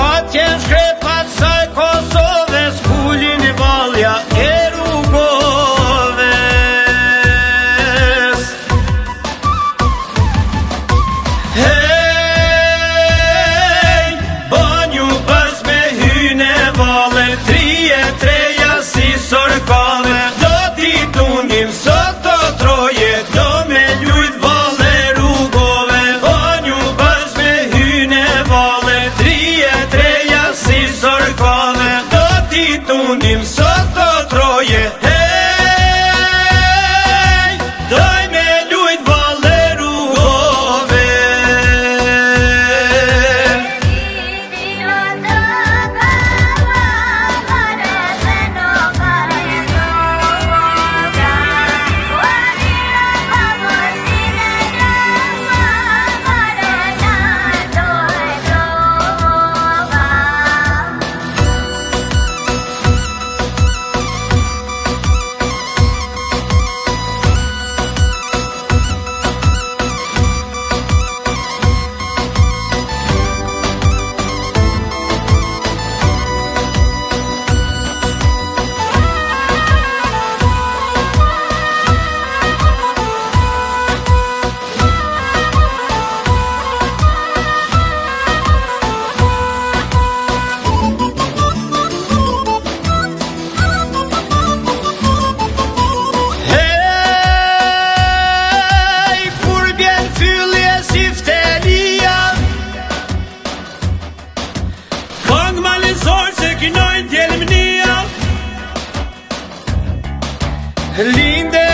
Atje shkrepat saj Kosove, s'kullin e valja e rrugoves. Hej, banju bashk me hyne vale, 33 si sorkave. Do t'i tundim sot të troje, do me ljujt vale rrugove. Banju bashk me hyne vale, 33 si sorkave. Do t'i tundim sot të troje, hej, doj me ljujt vale rrugove. Linde